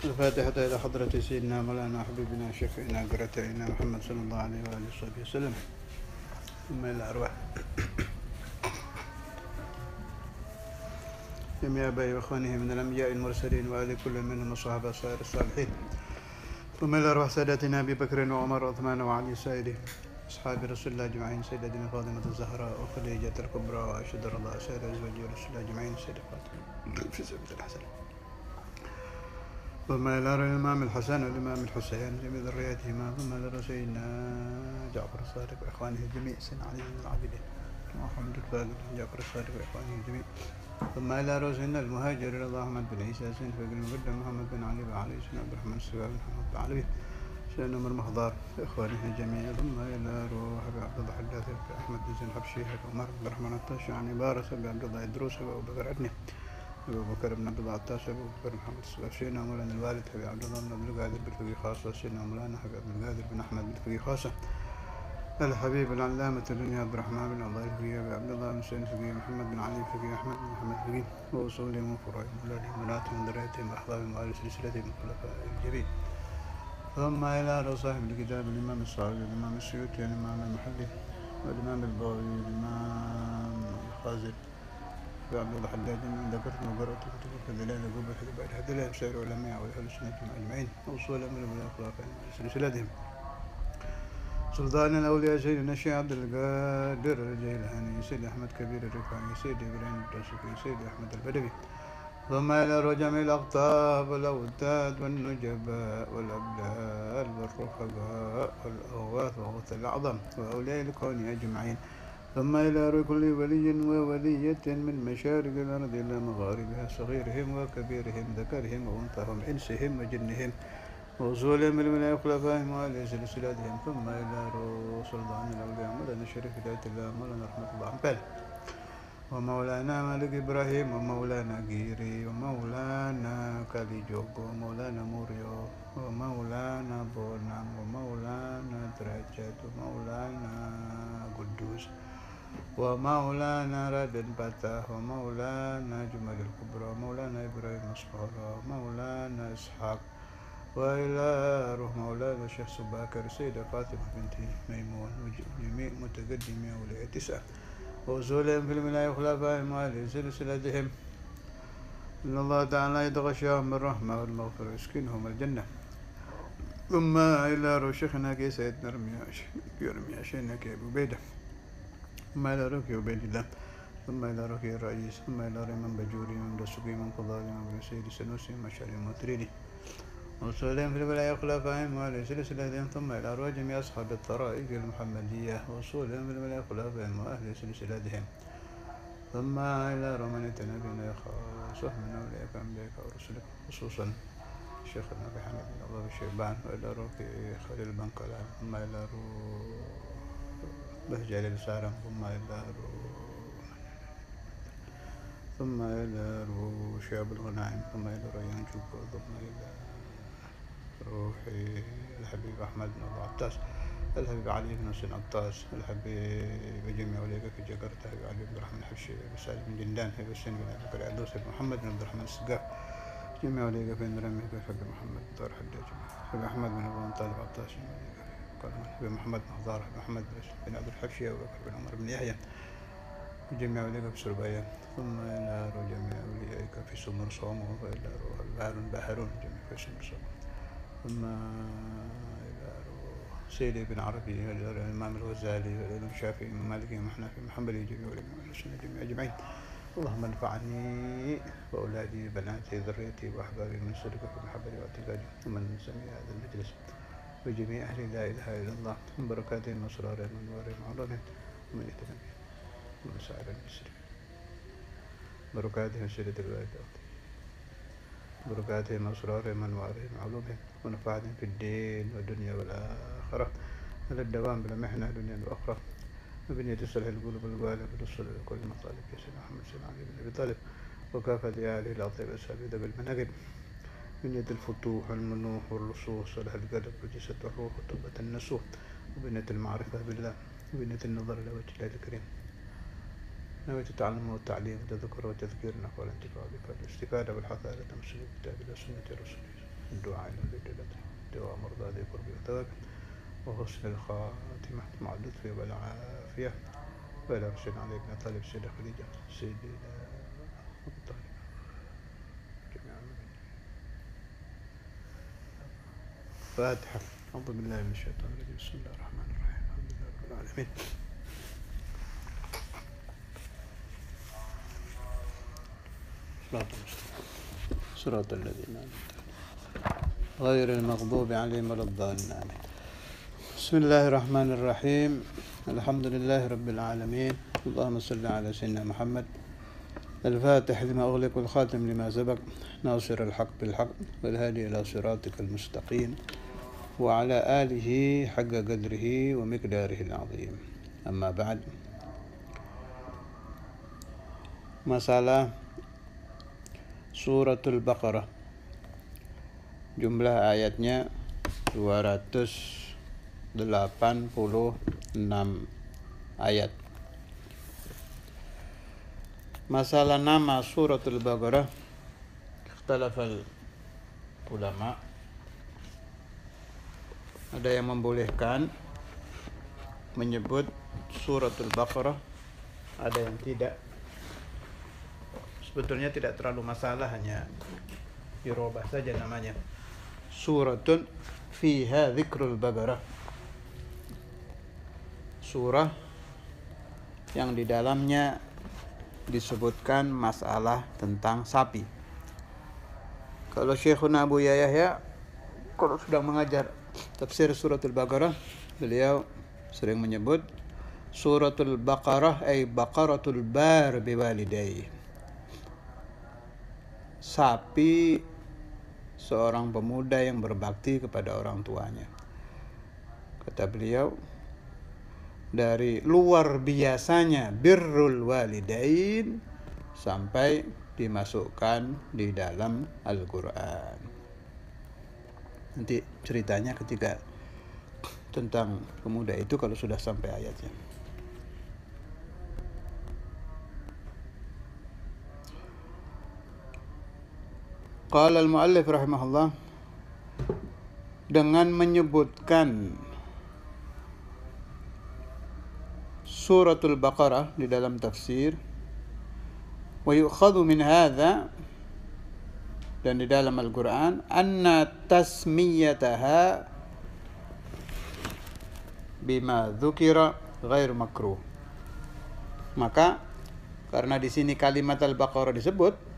الفاتحة إلى حضرة سيدنا مولانا حبيبنا شفيعنا قرتنا محمد صلى الله عليه وآله وصحبه وسلم. ثم إلى أرواح جميع آبائه وإخوانه من الأنبياء المرسلين وآل كل منهم وصحابة سائر الصالحين. ثم إلى أرواح ساداتنا أبي بكر وعمر وعثمان وعلي سائر أصحاب رسول الله أجمعين، سيدتنا فاطمة الزهراء وخديجة الكبرى وعائشة رضي الله سائر أزواج رسول الله أجمعين، سيدة فاطمة في سبيل الحسن. ثم إلى الإمام الحسن والإمام الحسين جميع ذرياتهما. ثم إلى سيدنا جعفر الصادق وإخوانه الجميع، سيدنا علي بن العابدين ومحمد الفاضل جعفر الصادق وإخوانه الجميع. ثم إلى رسولنا المهاجر رضا أحمد بن عيسى سين فقر المقدم محمد بن علي بن علي سيدنا عبد الرحمن السباع بن محمد بن علي سيدنا عمر مخضار إخوانه الجميع. ثم إلى روح أبي عبد الله حداث أحمد بن زين الحبشي عمر بن الرحمن الطاش عن عبارة أبي عبد الله إدروس أبو بكر عدني أبو بكر بن عبد الله الطاش أبو بكر محمد السباع سيدنا مولانا الوالد أبي عبد الله بن عبد القادر بالفقيه خاصة سيدنا مولانا أبي عبد القادر بن أحمد بالفقيه خاصة الحبيب العلامة الدنيا عبد الرحمن بن الله الفقيه أبي عبد الله بن سين الفقيه محمد بن علي الفقيه أحمد بن محمد الفقيه وأصولهم وفروعهم وأولادهم وبناتهم وذريتهم وأحبابهم وآل سلسلتهم وخلفاء الجميع. ثم إلى صاحب الكتاب الإمام الصاوي والإمام السيوطي والإمام المحلي والإمام البغوي والإمام الخازن وعبد الله حداد من ذكرت وقرأت كتب الدلالة قبة بعد هدلهم سائر علماء وأهل السنة أجمعين وأصولهم من الأخلاق سلسلتهم. سلطان الأولياء سيدنا الشيخ عبد القادر الجيلاني، سيد أحمد كبير الرفاعي، سيد إبراهيم الدسوقي، سيد أحمد البدوي. ثم إلى جميع الأقطاب والأوداد والنجباء والأبدال والرفقاء والأغواث وغوث الأعظم وأولياء الكون أجمعين. ثم إلى كل ولي وولية من مشارق الأرض إلى مغاربها، صغيرهم وكبيرهم ذكرهم وأنثاهم إنسهم وجنهم وأصولهم من الولاية وخلفائهم وآل سلسلتهم. ثم إلى سلطان الأولياء مولانا الشريف هداية الله مولانا رحمة الله عمبال ومولانا مالك إبراهيم ومولانا جيري ومولانا كاليجوكو ومولانا موريو ومولانا بونام ومولانا درجات ومولانا قدوس ومولانا رابن فتاح ومولانا جمال الكبرى ومولانا إبراهيم مصفورة ومولانا إسحاق وإلى روح مولانا الشيخ سباكر السيدة فاطمة بنت ميمون وجميع متقدمي أولياء 9 وأصولهم في الولاية وخلفائهم وآل سلسلتهم. إن الله تعالى يتغشاهم بالرحمة والمغفرة ويسكنهم الجنة. ثم إلى روح شيخنا كي سيدنا رمي شيخنا كي أبو بيدة. ثم إلى روح عبيد الله. ثم إلى روح الرئيس. ثم إلى روح من بجوري من دسوقي من فضالي من سيد سنوسي مشاري مطريدي وصولهم في الولاية وخلفائهم وآل سلسلتهم. ثم إلى أرواح جميع أصحاب الطرائق المحمدية وصولهم في الولاية وخلفائهم وأهل سلسلتهم. ثم إلى رمانة نبينا خاصة من أولئك أنبياء ورسلك خصوصا شيخنا بحمد الله الشيبان وإلى روح خليل بن كلام. ثم إلى روح بهجة السارم. ثم إلى روح شعب الغنائم. ثم إلى ريان جوكو. ثم إلى روح الحبيب أحمد بن العطاس الحبيب علي بن حسين العطاس الحبيب جميع وليك في جاكرتا الحبيب علي بن الرحمن الحبشي سالم بن جندان الحبيب حسين بن أبي بكر عدوس محمد بن عبد الرحمن السقاف جميع وليك في نرمي الحبيب محمد طاهر حداج الحبيب أحمد بن أبو طالب عطاس الحبيب محمد بن حضار محمد بن عبد الحبشي أبو بكر بن عمر بن يحيى جميع وليك في سربايا. ثم إلى جميع وليك في سمر صوم وإلى بحرون جميع في سمر صوم. ثم إلى سيدي بن عربي وإلى الإمام الغزالي وإلى الإمام الشافعي ومالكي وحنفي وحنبلي جميع والإمام السنة جميع أجمعين. اللهم انفعني وأولادي بناتي ذريتي وأحبابي من صدق في محبتي واعتقادي ومن سمع هذا المجلس وجميع أهل لا إله إلا الله من بركاتهم وأسرارهم وأنوارهم وعلومهم ومن اهتدى ومن سائر المسلمين بركاتهم سيرة الوالدة بركاتهم أسرارهم وأنوارهم وعلومهم ونفعهم في الدين والدنيا والآخرة على الدوام بلا محنة الدنيا والأخرى وبنية تصلح القلوب القالب للصل لكل المطالب يا سيدنا محمد سيدنا علي بن أبي طالب وكافة آله العطيب السابق ذوي المناقب بنية الفتوح والمنوح والرسوخ صلح القلب وجسد الروح وتوبة النسوح وبنية المعرفة بالله وبنية النظر إلى وجه الله الكريم نويت التعلم والتعليم والتذكر والتذكير نحو الانتفاع بفضل الاستفادة والحث على تمسك بكتاب الله وسنة رسوله الدعاء دعاء مرضى ذي قرب وتوكل وحسن الخاتمة مع اللطف والعافية ولا رشد عليك طالب سيدة خديجة سيدنا أبو طالب جميعا. فاتحة. أعوذ بالله من الشيطان الرجيم. بسم الله الرحمن الرحيم. الحمد لله رب العالمين. صراط الذين أنعمت غير المغضوب عليهم ولا الضالين. آمين. بسم الله الرحمن الرحيم. الحمد لله رب العالمين. اللهم صل على سيدنا محمد الفاتح لما أغلق والخاتم لما سبق ناصر الحق بالحق والهادي إلى صراطك المستقيم وعلى آله حق قدره ومقداره العظيم. أما بعد. Masalah Suratul Baqarah, jumlah ayatnya 286 ayat. Masalah nama Suratul Baqarah, ikhtalafal ulama. Ada yang membolehkan menyebut Suratul Baqarah, ada yang tidak. Sebetulnya tidak terlalu masalah, hanya dirubah saja namanya. Suratun fiha dzikrul Baqarah, surah yang di dalamnya disebutkan masalah tentang sapi. Kalau Syekhuna Abu Yahya kalau sudah mengajar tafsir Suratul Baqarah, beliau sering menyebut Suratul Baqarah ay Baqaratul bar biwalidayhi, sapi seorang pemuda yang berbakti kepada orang tuanya. Kata beliau, dari luar biasanya birrul walidain sampai dimasukkan di dalam Al-Quran. Nanti ceritanya ketika tentang pemuda itu kalau sudah sampai ayatnya. Qala al-muallif rahimahullah, dengan menyebutkan Suratul Baqarah di dalam tafsir, wa yu'khadhu min hadza, dan di dalam Al-Quran, anna tasmiyataha bima dzukira ghair makruh. Maka karena di sini kalimat Al-Baqarah disebut,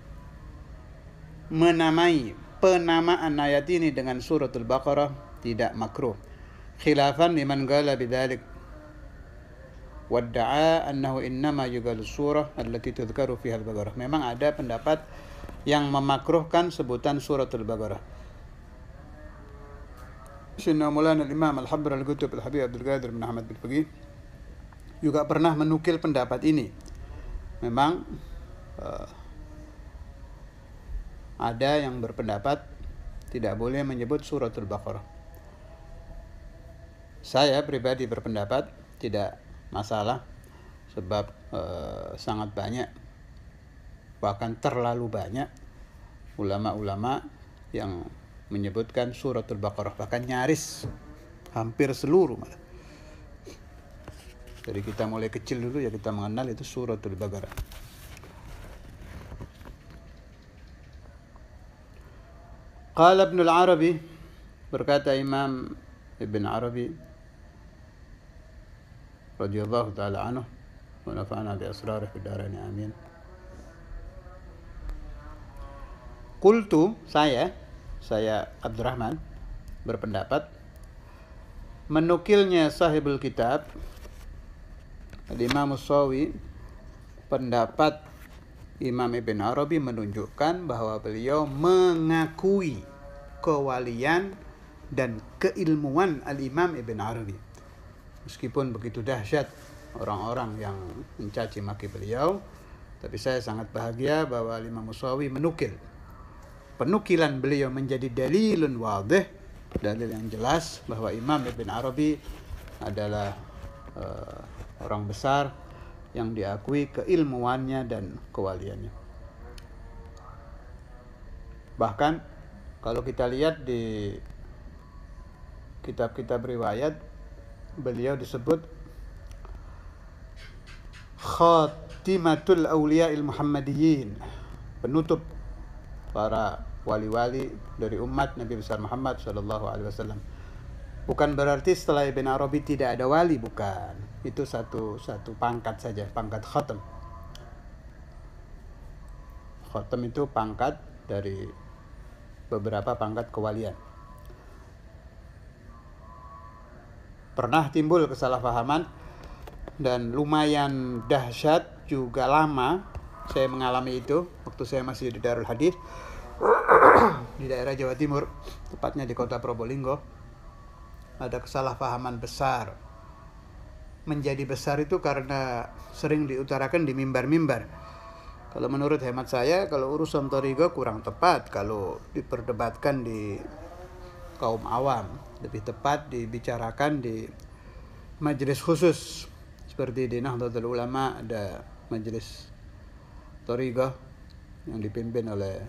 menamai penamaan ayat ini dengan Suratul Baqarah tidak makruh. Khilafan liman qala bidzalik wadda'a annahu innama yuqalu surah allati tudhkaru fiha al-Baqarah. Memang ada pendapat yang memakruhkan sebutan Suratul Baqarah. Syekh Maulana Imam Al-Habr Al-Qutb Al-Habib Abdul Qadir bin Ahmad bin Faqih juga pernah menukil pendapat ini. Memang ada yang berpendapat tidak boleh menyebut Suratul Baqarah. Saya pribadi berpendapat tidak masalah, sebab sangat banyak, bahkan terlalu banyak ulama-ulama yang menyebutkan Suratul Baqarah, bahkan nyaris hampir seluruh malah. Jadi kita mulai kecil dulu ya kita mengenal itu Suratul Baqarah. Qala Ibn al-Arabi, berkata Imam Ibn Arabi radhiyallahu ta'ala anhu wa nafa'ana bi asrarih fid dharain amin. Qultu, saya Abdurrahman berpendapat, menukilnya sahibul kitab Al-Imam As-Sawi, pendapat Imam Ibn Arabi menunjukkan bahwa beliau mengakui kewalian dan keilmuan Al-Imam Ibn Arabi. Meskipun begitu dahsyat orang-orang yang mencaci maki beliau, tapi saya sangat bahagia bahwa Imam As-Sawi menukil. Penukilan beliau menjadi dalilun wadih, dalil yang jelas bahwa Imam Ibn Arabi adalah orang besar yang diakui keilmuannya dan kewaliannya. Bahkan Kalau kita lihat di kitab-kitab riwayat, beliau disebut Khatimatul Awliya'il Muhammadiyyin, penutup para wali-wali dari umat Nabi besar Muhammad sallallahu alaihi wasallam. Bukan berarti setelah Ibn Arabi tidak ada wali, bukan. Itu satu pangkat saja, pangkat khatam. Khatam itu pangkat dari beberapa pangkat kewalian. Pernah timbul kesalahpahaman dan lumayan dahsyat, juga lama saya mengalami itu waktu saya masih di Darul Hadis di daerah Jawa Timur, tepatnya di kota Probolinggo. Ada kesalahpahaman besar. Menjadi besar itu karena sering diutarakan di mimbar-mimbar. Kalau menurut hemat saya, kalau urusan thariqah kurang tepat kalau diperdebatkan di kaum awam. Lebih tepat dibicarakan di majelis khusus. Seperti di Nahdlatul Ulama ada majelis thariqah yang dipimpin oleh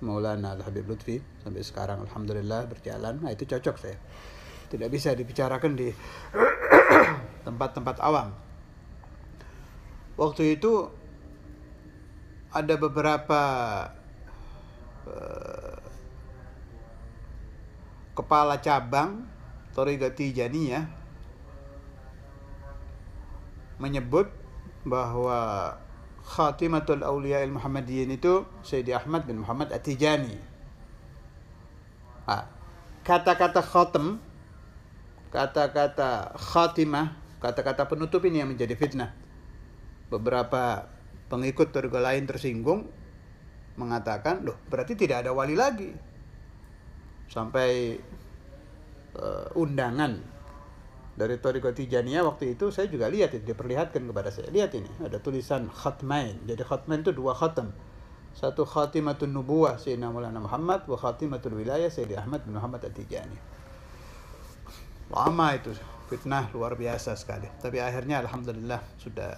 Maulana Al-Habib Lutfi. Sampai sekarang alhamdulillah berjalan. Nah, itu cocok saya. Tidak bisa dibicarakan di tempat-tempat awam. Waktu itu ada beberapa kepala cabang thariqah Tijaniyah menyebut bahwa Khatimatul Awliya'il Muhammadiyyin itu Sayyidi Ahmad bin Muhammad At-Tijani. Kata-kata khatam, kata-kata khatimah, kata-kata penutup ini yang menjadi fitnah. Beberapa pengikut thariqah lain tersinggung, mengatakan, loh berarti tidak ada wali lagi. Sampai undangan dari thariqah Tijaniyah waktu itu saya juga lihat, diperlihatkan kepada saya. Lihat ini, ada tulisan khatmain. Jadi khatmain itu dua khatam. Satu khatimatun nubuwah Sayyidina Maulana Muhammad, wa khatimatul wilayah Sayyidi Ahmad bin Muhammad At-Tijani. Lama itu, fitnah luar biasa sekali. Tapi akhirnya alhamdulillah sudah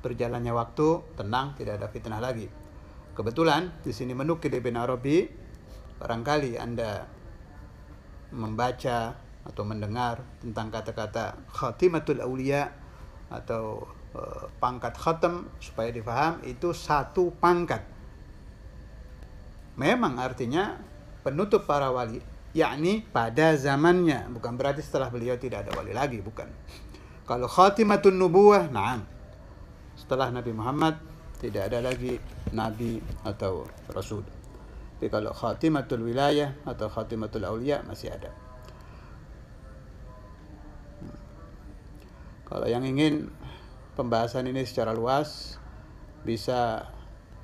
berjalannya waktu, tenang, tidak ada fitnah lagi. Kebetulan di sini menukil Ibn Arabi, barangkali Anda membaca atau mendengar tentang kata-kata khatimatul awliya atau pangkat khatam, supaya difaham itu satu pangkat. Memang artinya penutup para wali, yakni pada zamannya, bukan berarti setelah beliau tidak ada wali lagi, bukan. Kalau khatimatun nubuwah, na'am, setelah Nabi Muhammad tidak ada lagi nabi atau rasul. Tapi kalau khatimatul wilayah atau khatimatul awliya masih ada. Kalau yang ingin pembahasan ini secara luas, bisa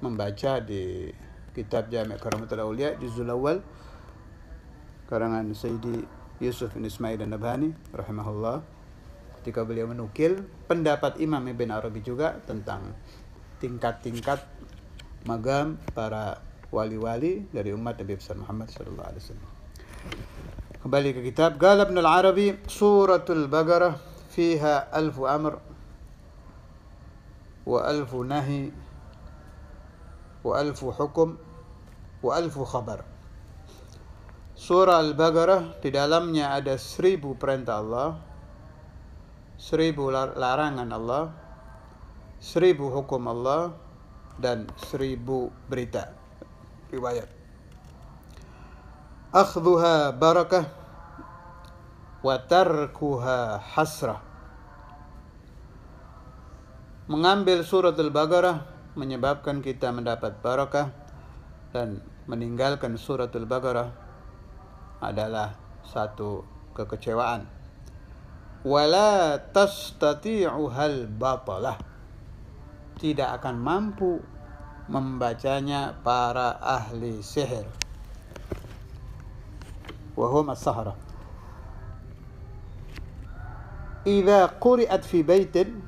membaca di kitab Jami' Karamatul Awliya Juzul Awal karangan Sayyidi Yusuf bin Ismail An-Nabhani rahimahullah, ketika beliau menukil pendapat Imam Ibn Arabi juga tentang tingkat-tingkat magam para wali-wali dari umat Nabi besar Muhammad sallallahu alaihi wasallam. Kembali ke kitab. Qala Ibn al-Arabi suratul Baqarah fiha alfu amr wa alfu nahi wa alfu hukum wa alfu khabar. Surah Al-Baqarah di dalamnya ada 1000 perintah Allah, 1000 larangan Allah, 1000 hukum Allah, dan 1000 berita riwayat. Akhdhuha barakah wa tarkuha hasrah. Mengambil surat Al-Baqarah menyebabkan kita mendapat barakah, dan meninggalkan surat Al-Baqarah adalah satu kekecewaan. Wala tastati'uhal batalah. Tidak akan mampu membacanya para ahli sihir. Wahum as-sahara. Idza quri'at fi baitin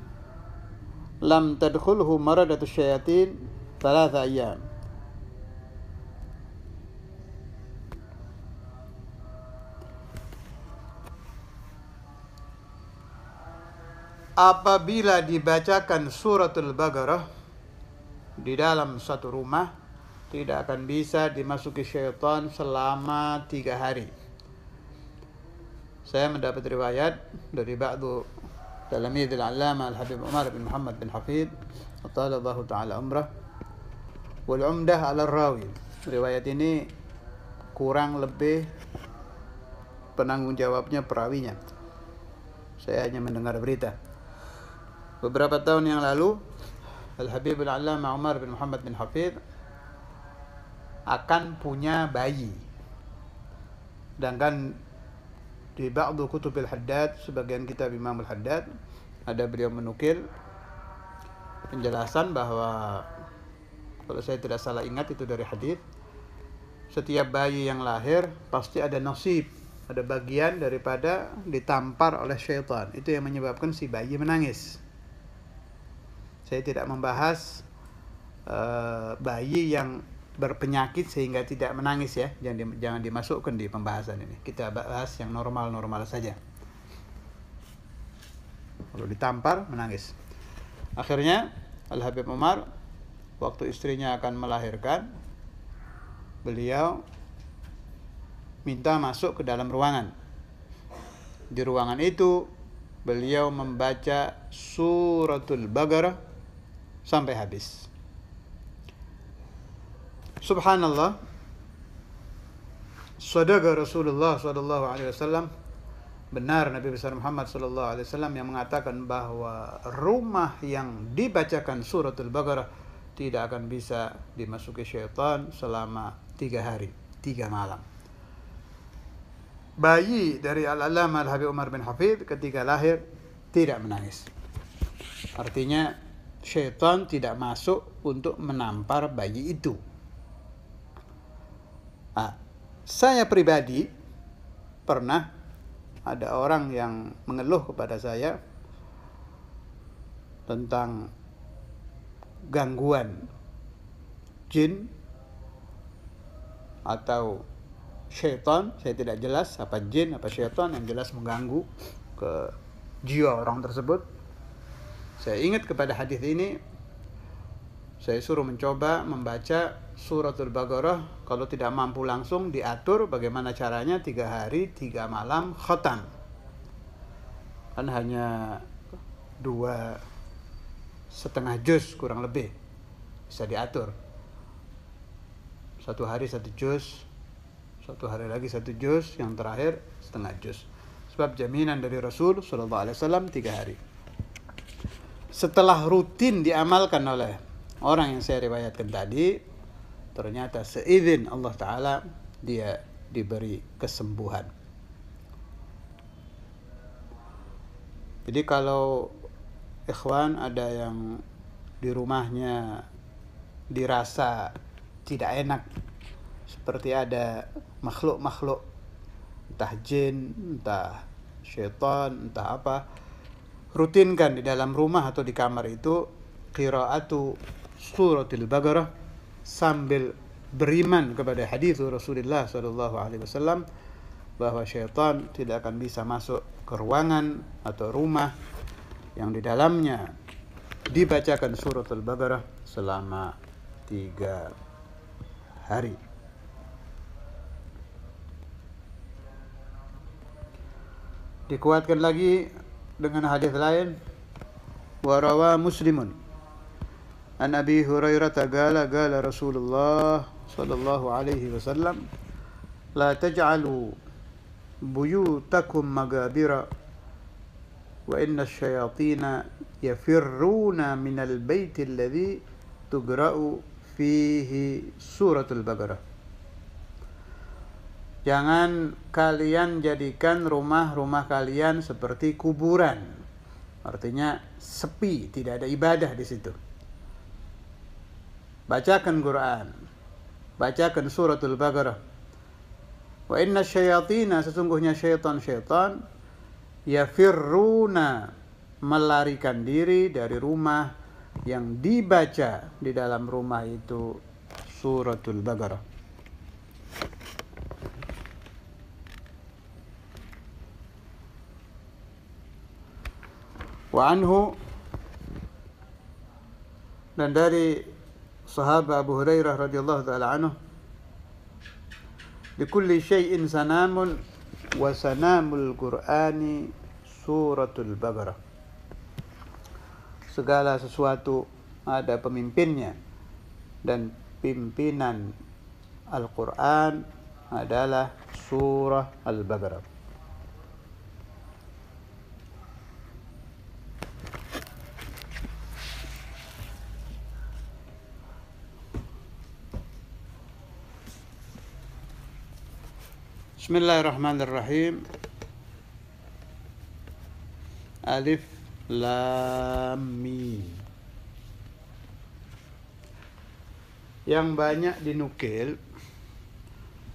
lam tadkhulhu maradatu syayatin 3 ayyam. Apabila dibacakan suratul Baqarah di dalam satu rumah, tidak akan bisa dimasuki syaitan selama 3 hari. Saya mendapat riwayat dari ba'du talamidil allama Al-Habib Umar bin Muhammad bin Hafid atalallahu ta'ala umrah wal umdah ala rawi. Riwayat ini kurang lebih penanggung jawabnya perawinya. Saya hanya mendengar berita. Beberapa tahun yang lalu Al-Habib Al-Allama Umar bin Muhammad bin Hafid akan punya bayi. Sedangkan di ba'du kutubil Haddad, sebagian kitab Imam Al-Haddad, ada beliau menukil penjelasan bahwa, kalau saya tidak salah ingat itu dari hadis, setiap bayi yang lahir pasti ada nasib, ada bagian daripada ditampar oleh syaitan. Itu yang menyebabkan si bayi menangis. Saya tidak membahas bayi yang berpenyakit sehingga tidak menangis ya, jangan dimasukkan di pembahasan ini. Kita bahas yang normal-normal saja. Kalau ditampar menangis. Akhirnya Al-Habib Umar waktu istrinya akan melahirkan, beliau minta masuk ke dalam ruangan. Di ruangan itu beliau membaca suratul Baqarah sampai habis. Subhanallah, sadaqa Rasulullah sallallahu alaihi wasallam. Benar Nabi besar Muhammad sallallahu alaihi wasallam yang mengatakan bahwa rumah yang dibacakan suratul Baqarah tidak akan bisa dimasuki syaitan selama 3 hari, 3 malam. Bayi dari Al-Allamah Al-Habib Umar bin Hafid ketika lahir tidak menangis. Artinya syaitan tidak masuk untuk menampar bayi itu. Saya pribadi pernah ada orang yang mengeluh kepada saya tentang gangguan jin atau syaitan. Saya tidak jelas apa jin apa syaitan, yang jelas mengganggu ke jiwa orang tersebut. Saya ingat kepada hadis ini, saya suruh mencoba membaca suratul Baqarah. Kalau tidak mampu langsung, diatur bagaimana caranya 3 hari 3 malam khatam. Kan hanya 2,5 juz kurang lebih, bisa diatur. 1 hari 1 juz, 1 hari lagi 1 juz, yang terakhir setengah juz. Sebab jaminan dari Rasul sallallahu alaihi wasallam 3 hari. Setelah rutin diamalkan oleh orang yang saya riwayatkan tadi, ternyata seizin Allah Ta'ala dia diberi kesembuhan. Jadi kalau ikhwan ada yang di rumahnya dirasa tidak enak, seperti ada makhluk-makhluk, entah jin, entah syaitan, entah apa, rutinkan di dalam rumah atau di kamar itu qiraatu suratul Baqarah sambil beriman kepada hadis Rasulullah sallallahu alaihi wasallam bahwa syaitan tidak akan bisa masuk ke ruangan atau rumah yang di dalamnya dibacakan suratul Baqarah selama 3 hari. Dikuatkan lagi dengan hadis lain, wa rawa Muslimun an Abi Hurairah qala qala Rasulullah sallallahu alaihi wasallam la taj'alu buyutakum magabira wa inna asyayatina yafirruna minal baiti alladhi tugra'u fihi suratul Baqarah. Jangan kalian jadikan rumah-rumah kalian seperti kuburan. Artinya sepi, tidak ada ibadah di situ. Bacakan Quran, bacakan suratul Baqarah. Wa inna syayatina, sesungguhnya syaitan-syaitan, yafirruna, melarikan diri dari rumah yang dibaca di dalam rumah itu suratul Baqarah. Wa anhu, dan dari sahabat Abu Hurairah radhiyallahu taala anhu, "Likulli syai'in sanamun wa sanamul Qur'ani suratul Baqarah." Segala sesuatu ada pemimpinnya, dan pimpinan Al-Quran adalah surah Al-Baqarah. Bismillahirrahmanirrahim. Alif Lam Mim. Yang banyak dinukil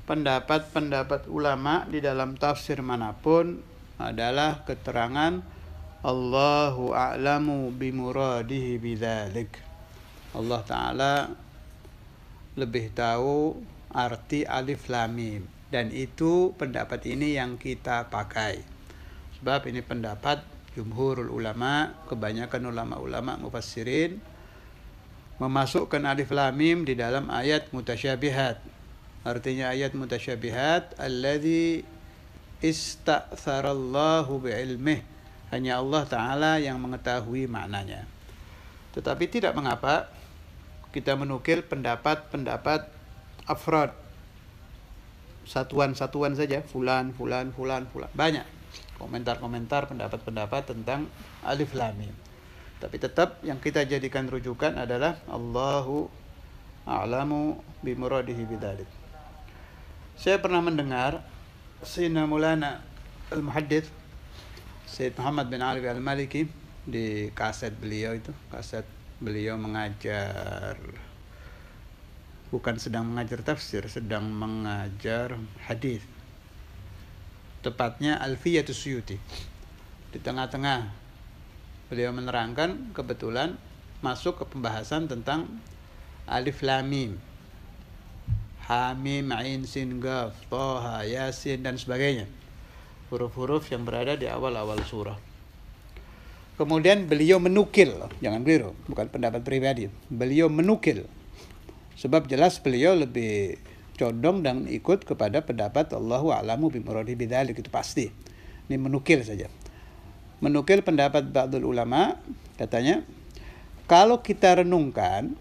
pendapat-pendapat ulama di dalam tafsir manapun adalah keterangan Allahu a'lamu bimuradihi bidzalik. Allah Ta'ala lebih tahu arti alif lam mim, dan itu pendapat ini yang kita pakai. Sebab ini pendapat jumhurul ulama, kebanyakan ulama-ulama mufassirin memasukkan alif lam mim di dalam ayat mutasyabihat. Artinya ayat mutasyabihat alladzi ista'tsarallahu bi'ilmih, hanya Allah Ta'ala yang mengetahui maknanya. Tetapi tidak mengapa kita menukil pendapat-pendapat afrad, satuan-satuan saja, fulan. Banyak komentar-komentar, pendapat-pendapat tentang alif lam mim. Tapi tetap yang kita jadikan rujukan adalah Allahu a'lamu bimuradihi bidzalik. Saya pernah mendengar Sayyidina Maulana Al-Muhaddits Sayyid Muhammad bin Ali Al-Maliki di kaset beliau mengajar, bukan sedang mengajar tafsir, sedang mengajar hadis. Tepatnya Alfiyatus Suyuti. Di tengah-tengah beliau menerangkan, kebetulan masuk ke pembahasan tentang alif lam mim, ha mim ain sin qaf tha yasin dan sebagainya, huruf-huruf yang berada di awal-awal surah. Kemudian beliau menukil, jangan keliru, bukan pendapat pribadi, beliau menukil, sebab jelas beliau lebih condong dan ikut kepada pendapat Allahu a'lamu bimuradihi bidzalik, itu pasti. Ini menukil saja. Menukil pendapat ba'dul ulama, katanya kalau kita renungkan,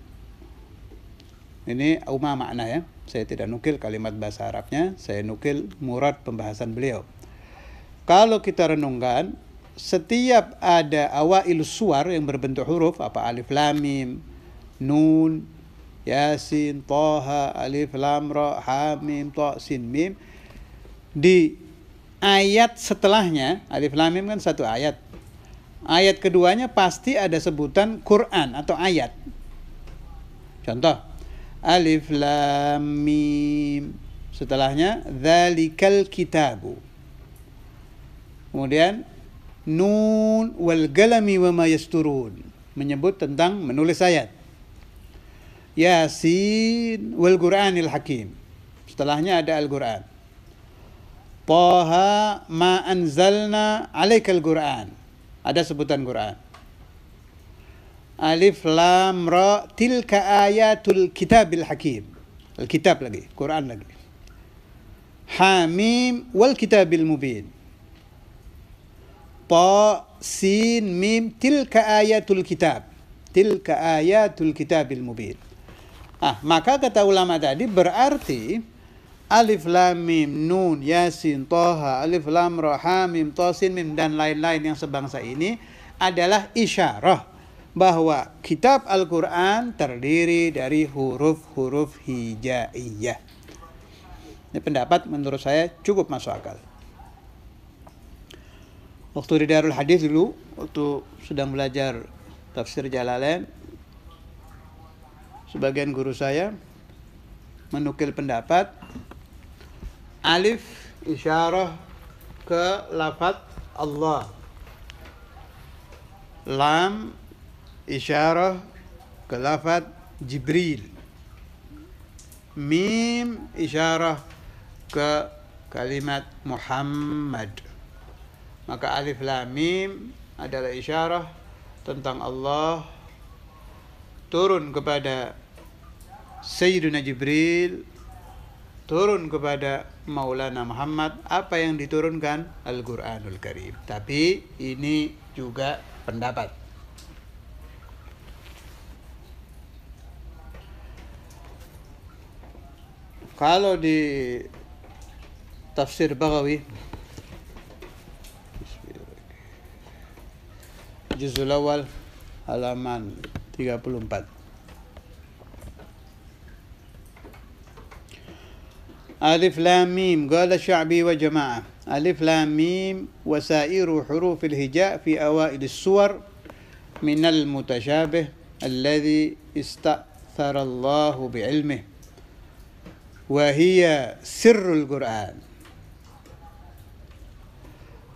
ini makna ya, saya tidak nukil kalimat bahasa Arabnya, saya nukil murad pembahasan beliau. Kalau kita renungkan, setiap ada awailus suwar yang berbentuk huruf, apa alif lam mim, nun, Yasin, Toha, Alif, Lam, Ra, Ha, Mim, Ta, Sin, Mim, di ayat setelahnya, Alif, Lam, Mim kan satu ayat. Ayat keduanya pasti ada sebutan Quran atau ayat. Contoh, Alif, Lam, Mim, setelahnya Dzalikal Kitabu. Kemudian Nun wal Qalami wa ma yasturun, menyebut tentang menulis ayat. Yasin wal Qur'anil Hakim, setelahnya ada Al-Quran. Taha ma anzalna alaikal Qur'an, ada sebutan Quran. Alif lam ra tilka ayatul kitabil hakim, Al-Kitab lagi, Quran lagi. Hamim wal kitabil mubin. Ta sin mim tilka ayatul kitab, tilka ayatul kitabil mubin. Maka kata ulama tadi berarti alif lam mim nun yasin toha alif lam ra ha mim ta sin mim dan lain-lain yang sebangsa ini adalah isyarah bahwa kitab Al-Quran terdiri dari huruf-huruf hijaiyah. Ini pendapat menurut saya cukup masuk akal. Waktu di Darul Hadis dulu, waktu sedang belajar tafsir Jalalain, sebagian guru saya menukil pendapat alif isyarah ke lafaz Allah, lam isyarah ke lafaz Jibril, mim isyarah ke kalimat Muhammad. Maka alif lam mim adalah isyarah tentang Allah turun kepada Sayyidina Jibril turun kepada Maulana Muhammad. Apa yang diturunkan? Al-Quranul Karim. Tapi ini juga pendapat. Kalau di tafsir Baghawi juzul awal halaman 34, Alif Lam Mim, qala Sya'bi wa Jama'ah. Alif Lam Mim wasairu huruf al-hija' fi awail as-suwar min al-mutashabih alladhi ista'thara Allah bi'ilmih wa hiya sirrul Qur'an.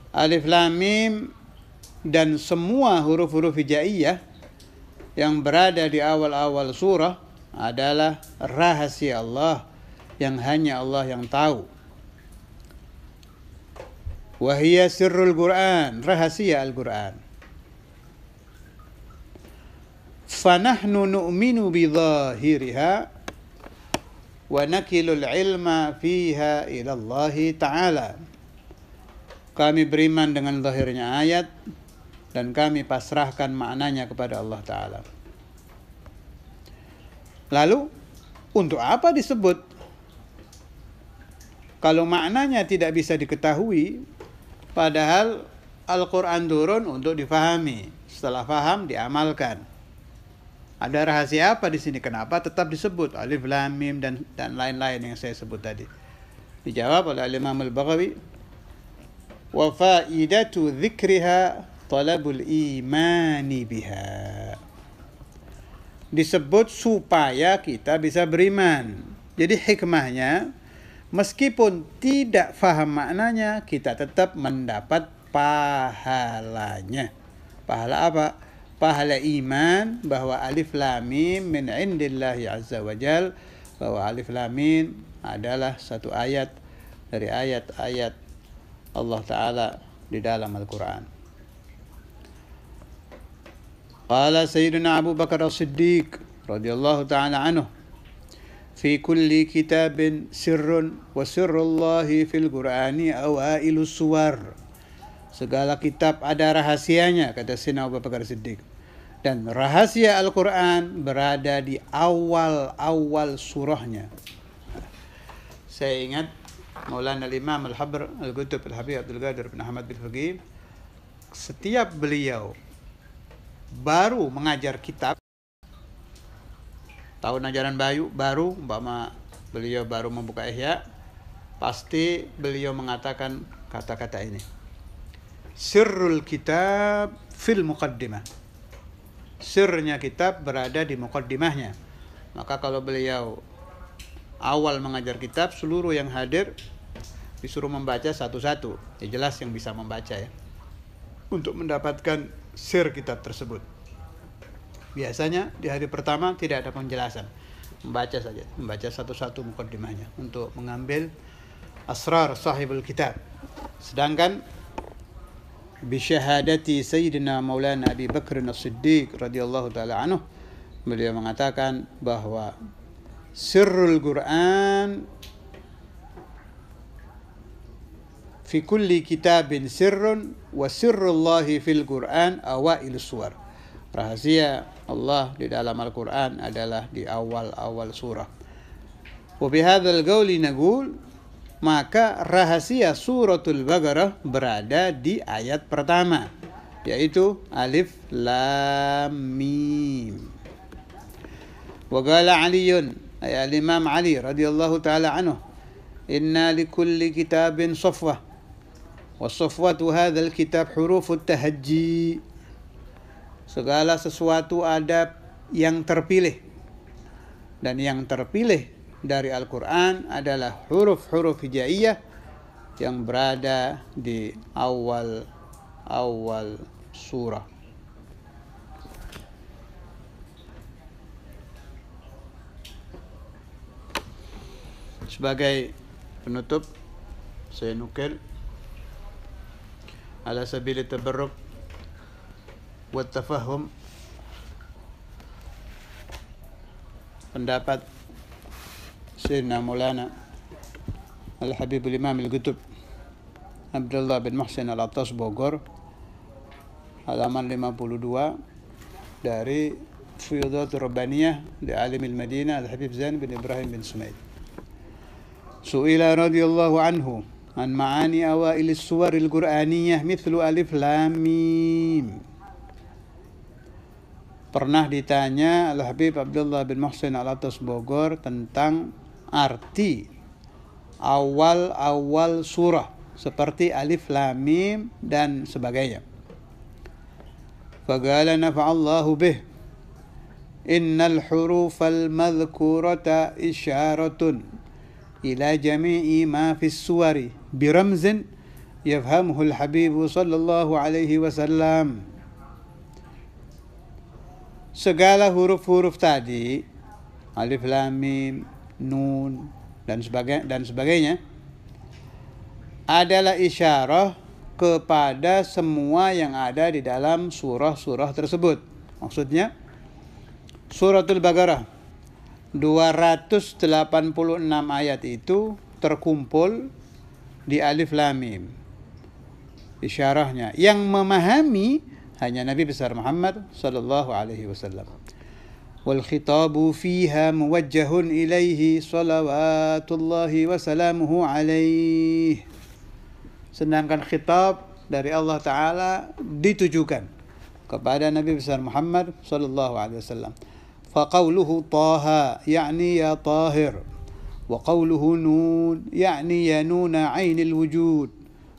Alif Lam Mim dan semua huruf-huruf hijaiyah yang berada di awal-awal surah adalah rahasia Allah yang hanya Allah yang tahu. Wa hiya sirrul Qur'an, rahasia Al-Qur'an. Fa nahnu nu'minu bi dhahiriha wa nakilul ilma fiha ila Allah Ta'ala. Kami beriman dengan zahirnya ayat dan kami pasrahkan maknanya kepada Allah Ta'ala. Lalu, untuk apa disebut? Kalau maknanya tidak bisa diketahui, padahal Al-Quran turun untuk difahami. Setelah faham, diamalkan. Ada rahasia apa di sini? Kenapa tetap disebut Alif Lam Mim dan lain-lain yang saya sebut tadi? Dijawab oleh Imam Al-Baghawi, wa faidatu dzikriha talabul imani biha. Disebut supaya kita bisa beriman. Jadi hikmahnya, meskipun tidak faham maknanya, kita tetap mendapat pahalanya. Pahala apa? Pahala iman bahwa Alif Lam Mim min indillahi azza wa jal, bahwa Alif Lam Mim adalah satu ayat dari ayat-ayat Allah Ta'ala di dalam Al-Quran. Qala Sayyidina Abu Bakar As-Siddiq radhiyallahu ta'ala anhu, fi kulli kitabin sirrun wa sirrullahi fil Qur'ani awailu suwar. Segala kitab ada rahasianya, kata Sayyidina Abu Bakar Siddiq. Dan rahasia Al-Quran berada di awal-awal surahnya. Saya ingat Maulana Imam Al-Habr Al-Qutb Al-Habib Abdul Qadir bin Ahmad bin Faqih, setiap beliau baru mengajar kitab, tahun ajaran baru, umpama beliau baru membuka Ihya, pasti beliau mengatakan kata-kata ini. Sirrul kitab fil muqaddimah. Sirnya kitab berada di muqaddimahnya. Maka kalau beliau awal mengajar kitab, seluruh yang hadir disuruh membaca satu-satu. Ya jelas yang bisa membaca ya, untuk mendapatkan sir kitab tersebut. Biasanya di hari pertama tidak ada penjelasan, membaca saja, membaca satu-satu muqaddimahnya untuk mengambil asrar sahibul kitab. Sedangkan bisyahadati Sayyidina Maulana Abi Bakr As-Siddiq radhiyallahu ta'ala anhu, beliau mengatakan bahwa sirrul Quran fi kulli kitabin sirrun wa sirrullahi fil Quran awailu suwar. Rahasia Allah di dalam Al-Quran adalah di awal-awal surah. Wa bihadzal qauli naqul, maka rahasia suratul Baqarah berada di ayat pertama, yaitu Alif Lam Mim. Wa qala Aliyun, ay al-Imam Ali radhiyallahu ta'ala anhu, inna likulli kitabin safwah, wa safwatu hadzal kitab hurufut tahajji. Segala sesuatu ada yang terpilih, dan yang terpilih dari Al-Quran adalah huruf-huruf hijaiyah yang berada di awal surah. Sebagai penutup, saya nukil ala sabili tabarruk wa tafahum pendapat Sayyidina Maulana Al-Habibul Imam Al-Qutb Abdullah bin Muhsin Al-Attas Bogor, halaman 52 dari Fuyudatul Rabbaniyah li Alimil Madinah Al-Habib Zain bin Ibrahim bin Sumaid. Su'ila radhiyallahu anhu an ma'ani awailis suwaril Qur'aniyah mithlu alif lam mim. Pernah ditanya Al-Habib Abdullah bin Muhsin Al-Attas Bogor tentang arti awal-awal surah seperti alif lam mim dan sebagainya. Faqala nafa'allahu bih innal hurufal madhkurata isyaratun ila jami'i ma fis suwari biramzin yafhamuhu al-habibu sallallahu alaihi wasallam. Segala huruf-huruf tadi, alif lam mim, nun dan sebagainya adalah isyarah kepada semua yang ada di dalam surah-surah tersebut. Maksudnya Suratul Baqarah 286 ayat itu terkumpul di alif lam mim. Isyarahnya yang memahami hanya Nabi besar Muhammad sallallahu alaihi wasallam. Wal khitabu fiha muwajjahun ilaihi salawatullahi wa salamuhu alaihi. Sedangkan khitab dari Allah Ta'ala ditujukan kepada Nabi besar Muhammad sallallahu alaihi wasallam. Fa qawluhu Taha yakni ya Tahir, wa qawluhu Nun yakni ya Nuna ainil wujud,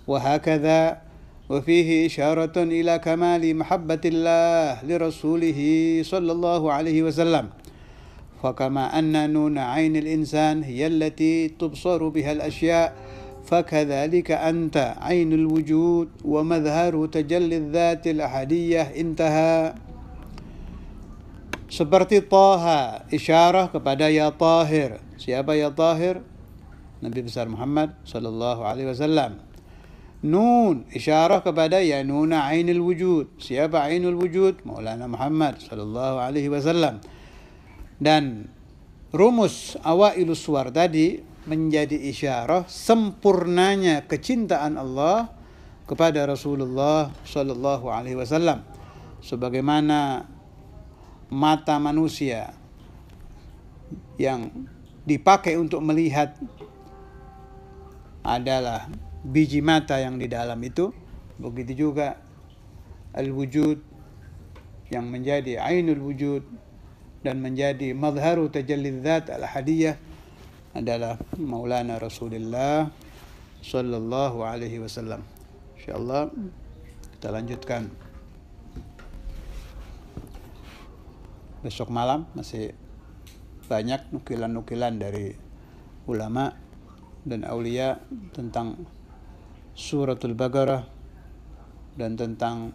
wa hakadha. وفيه إشارة إلى كمال محبة الله لرسوله صلى الله عليه وسلم فكما أن نون عين الإنسان هي التي تبصر بها الأشياء فكذلك أنت عين الوجود ومظهر تجلي الذات الأحدية. انتهى. Seperti Taha, isyarah kepada ya Tahir. Siapa ya Tahir? Nabi besar Muhammad sallallahu alaihi wasallam. Nun, isyarah kepada ya Nuna ainul wujud. Siapa ainul wujud? Maulana Muhammad sallallahu alaihi wasallam. Dan rumus awailus suwar tadi menjadi isyarah sempurnanya kecintaan Allah kepada Rasulullah sallallahu alaihi wasallam. Sebagaimana mata manusia yang dipakai untuk melihat adalah biji mata yang di dalam itu, begitu juga al-wujud yang menjadi ainul wujud dan menjadi mazharu tajalli dzat al-hadiyah adalah Maulana Rasulullah sallallahu alaihi wasallam. Insyaallah kita lanjutkan besok malam. Masih banyak nukilan-nukilan dari ulama dan aulia tentang Suratul Baqarah dan tentang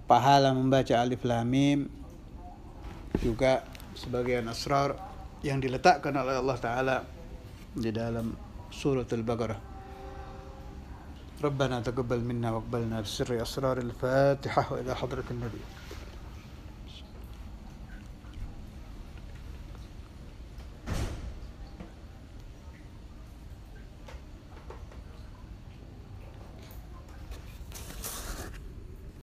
pahala membaca alif lam mim, juga sebagian asrar yang diletakkan oleh Allah Ta'ala di dalam Suratul Baqarah. Rabbana taqabbal minna waqbalna bisirri asrar al-Fatihah wa ila hadratin Nabi.